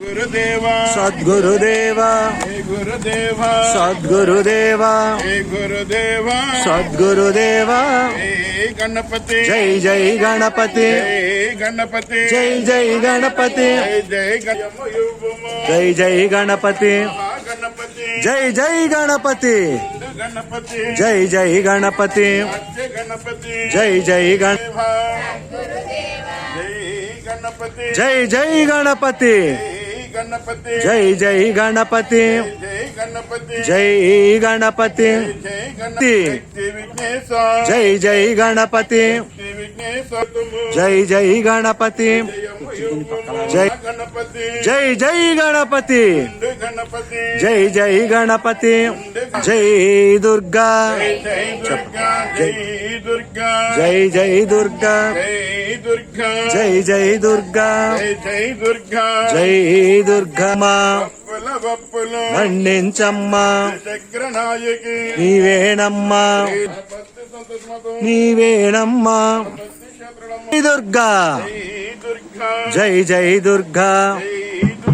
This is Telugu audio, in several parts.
गुरुदेवा सद्गुरुदेवा हे गुरुदेवा सद्गुरुदेवा हे गुरुदेवा सद्गुरुदेवा हे गणपति जय जय गणपति हे गणपति जय जय गणपति जय जय जय जय गणपति गणपति जय जय गणपति गणपति जय जय गणपति गणपति जय जय गण गणपति जय जय गणपति गणपति जय जय गणपति जय गणपति जय जय गणपति जय जय गणपति जय जय जय गणपति जय जय गणपति जय दुर्गा जय दुर्गा जय जय दुर्गा जय जय दुर्गा जय दुर्गा जय दुर्गा माँ మన్నించమ్మా చక్రనాయకి నీవేనమ్మా నీవేనమ్మా దుర్గా జై జై దుర్గా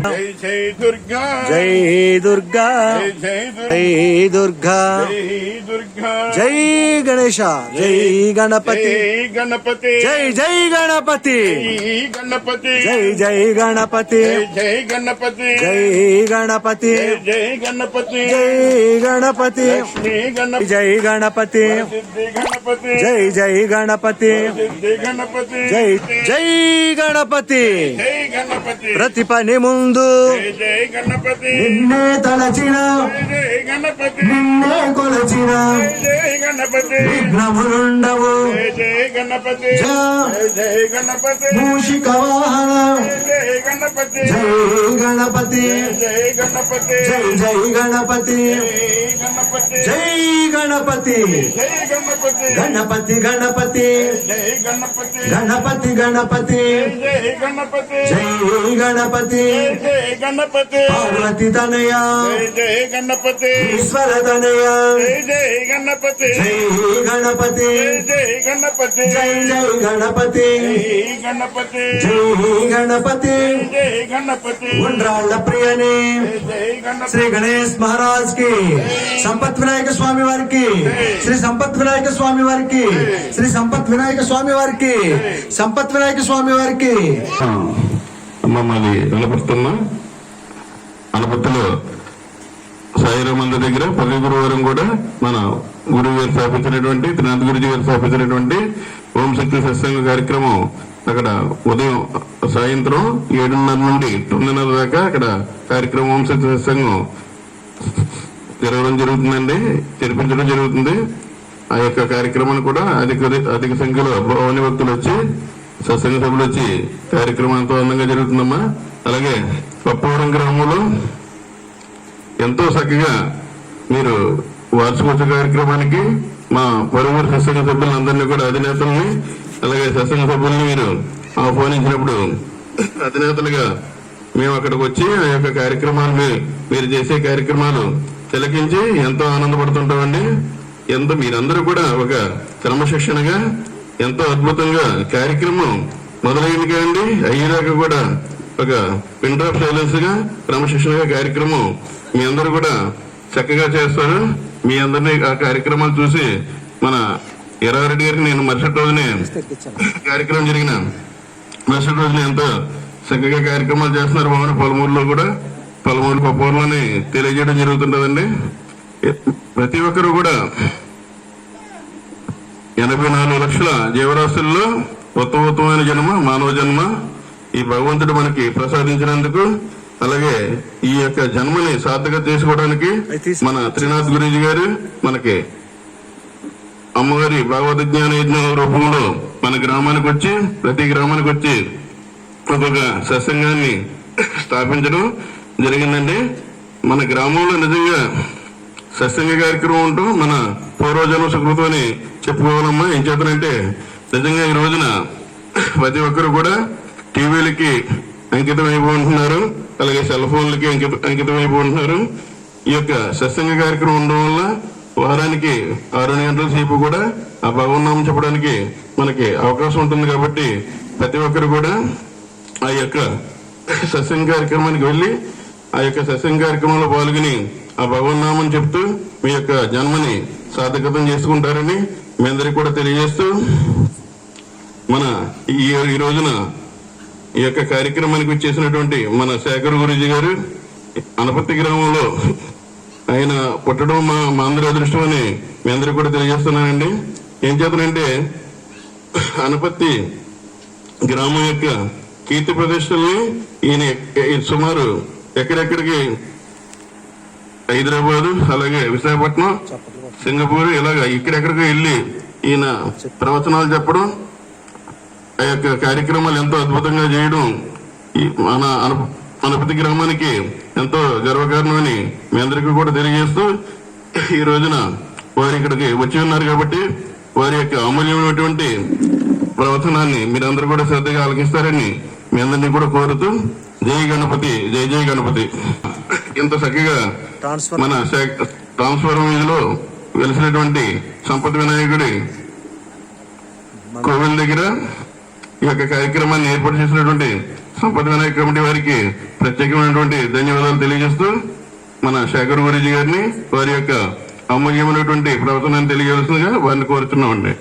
జై జై దుర్గా జై దుర్గా జై దుర్గా జై గణేశ జై గణపతి గణపతి జై జై గణపతి గణపతి జై జై గణపతి జై గణపతి జై గణపతి జై గణపతి జై గణపతి లక్ష్మీ గణపతి జై గణపతి సిద్ధి గణపతి జై జై గణపతి సిద్ధి గణపతి జై జై గణపతి జై గణపతి ప్రతి పని ముందు జై గణపతి నిన్నే తలచిన జై గణపతి నిన్నే కొలచిన జై గణపతి విఘ్నములుండవు జై గణపతి జై గణపతి మూషిక వాహన జై గణపతి జై గణపతి జై గణపతి జై జై గణపతి జై గణపతి జై గణపతి జై గణపతి గణపతి గణపతి గణపతి గణపతి గణపతి జై గణపతి జై గణపతి జై గణపతి పార్వతి తనయ జై గణపతి ఈశ్వర తనయ జై గణపతి జై గణపతి జై గణపతి జై జై గణపతి జై గణపతి జై గణపతి జై గణపతి ఉండ్రాళ్ళ ప్రియని జై గణపతి శ్రీ గణేష్ మహారాజ్ కి సంపత్ వినాయక స్వామి వారికి శ్రీ సంపత్ వినాయక స్వామి వారికి శ్రీ సంపత్ వినాయక స్వామి వారికి సంపత్ వినాయక స్వామి వారికి అమ్మ మాది అనపర్తమ్మ. అనపర్తిలో సాయిరాం మందిర్ దగ్గర ప్రతి గురువారం కూడా మన గురువు గారు స్థాపించినటువంటి త్రినాథ్ గురుజీ గారు స్థాపించినటువంటి ఓం శక్తి సత్సంగ కార్యక్రమం అక్కడ ఉదయం సాయంత్రం 7:30 నుండి 9:30 దాకా అక్కడ కార్యక్రమం ఓం శక్తి సత్సంగం జరిపించడం జరుగుతుంది. ఆ యొక్క కార్యక్రమాన్ని కూడా అధిక సంఖ్యలో భవాని భక్తులు వచ్చి సత్సంగ సభలు వచ్చి కార్యక్రమం ఎంతో అందంగా జరుగుతుందమ్మా. అలాగే పప్పవరం గ్రామంలో ఎంతో చక్కగా మీరు వార్షికోత్సవ కార్యక్రమానికి మా పరువురు సత్సంగ సభ్యులందరినీ కూడా అధినేతల్ని అలాగే సత్సంగ సభ్యుల్ని మీరు ఆహ్వానించినప్పుడు అధినేతలుగా మేము అక్కడికి వచ్చి ఆ యొక్క కార్యక్రమాలు మీరు చేసే కార్యక్రమాలు తిలకించి ఎంతో ఆనందపడుతుంటామండి. మీరందరూ కూడా ఒక క్రమశిక్షణగా ఎంతో అద్భుతంగా కార్యక్రమం మొదలైంది కదండి అయ్యేదాకా కూడా ఒక పిన్ డ్రాప్ సైలెన్స్ గా క్రమశిక్షణగా కార్యక్రమం మీ అందరూ కూడా చక్కగా చేస్తారు. మీ అందరినీ ఆ కార్యక్రమాలు చూసి మన ఎర్రారెడ్డి గారికి నేను మరుసటి రోజునే కార్యక్రమం జరిగిన మరుసటి రోజున ఎంతో చక్కగా కార్యక్రమాలు చేస్తున్నారు. పలుమూరులో కూడా పలుమూరు పప్పూరులోని తెలియజేయడం జరుగుతుంటదండి. ప్రతి ఒక్కరు కూడా 84 లక్షల జీవరాశుల్లో ఉత్తమోత్తమైన జన్మ మానవ జన్మ ఈ భగవంతుడు మనకి ప్రసాదించినందుకు అలాగే ఈ యొక్క జన్మని సార్థక చేసుకోవడానికి మన త్రినాథ్ గురూజీ గారు మనకి అమ్మగారి భాగవత జ్ఞాన యజ్ఞం రూపంలో మన గ్రామానికి వచ్చి ప్రతి గ్రామానికి వచ్చి ఒక్కొక్క సత్సంగాన్ని స్థాపించడం జరిగిందండి. మన గ్రామంలో నిజంగా సత్సంగ కార్యక్రమం ఉంటూ మన పూర్వజన్మ సుకృతం అని చెప్పుకోవాలమ్మా. ఏం చేతనంటే నిజంగా ఈ రోజున ప్రతి ఒక్కరు కూడా టీవీలకి అంకితం అయిపోతున్నారు, అలాగే సెల్ ఫోన్లకి అంకితం అయిపోతున్నారు. ఈ యొక్క సత్సంగ కార్యక్రమం ఉండడం వల్ల వారానికి 6 గంటల సేపు కూడా ఆ భగవన్నామం చెప్పడానికి మనకి అవకాశం ఉంటుంది. కాబట్టి ప్రతి ఒక్కరు కూడా ఆ యొక్క సత్సంగ కార్యక్రమానికి వెళ్ళి ఆ యొక్క సత్సంగ కార్యక్రమంలో పాల్గొని ఆ భగవన్నామని చెప్తూ మీ యొక్క జన్మని సార్థకతం చేసుకుంటారని మీ అందరికీ కూడా తెలియజేస్తూ మన ఈ రోజున ఈ యొక్క కార్యక్రమానికి వచ్చేసినటువంటి మన శేఖర్ గురూజీ గారు అనపర్తి గ్రామంలో ఆయన పుట్టడం మా అందరి అదృష్టం అని మీ అందరికీ కూడా తెలియజేస్తున్నానండి. ఏం చేతనంటే అనపర్తి గ్రామం యొక్క కీర్తి ప్రతిష్టల్ని ఈయన సుమారు ఎక్కడెక్కడికి హైదరాబాదు, అలాగే విశాఖపట్నం, సింగపూర్, ఇలాగ ఇక్కడెక్కడికి వెళ్ళి ఈయన ప్రవచనాలు చెప్పడం, ఆ యొక్క కార్యక్రమాలు ఎంతో అద్భుతంగా చేయడం మన అనపతి గ్రామానికి ఎంతో గర్వకారణమని మీ అందరికీ కూడా తెలియజేస్తూ ఈ రోజున వారు ఇక్కడికి వచ్చి ఉన్నారు కాబట్టి వారి యొక్క అమూల్యమైనటువంటి ప్రవచనాన్ని మీరందరూ కూడా శ్రద్ధగా ఆలకిస్తారని మీ అందరినీ కూడా కోరుతూ జై గణపతి, జై జై గణపతి. ఇంత చక్కగా మన ట్రాన్స్ఫార్మర్ వీధిలో వెలిసినటువంటి సంపత్ వినాయకుడి కోవిల్ దగ్గర ఈ యొక్క కార్యక్రమాన్ని ఏర్పాటు చేసినటువంటి సంపత్ వినాయక కమిటీ వారికి ప్రత్యేకమైనటువంటి ధన్యవాదాలు తెలియజేస్తూ మన శేఖర్ గురూజీ గారిని వారి యొక్క అమూల్యమైనటువంటి ప్రవర్తనను తెలియజేస్తుందిగా వారిని కోరుతున్నామండి.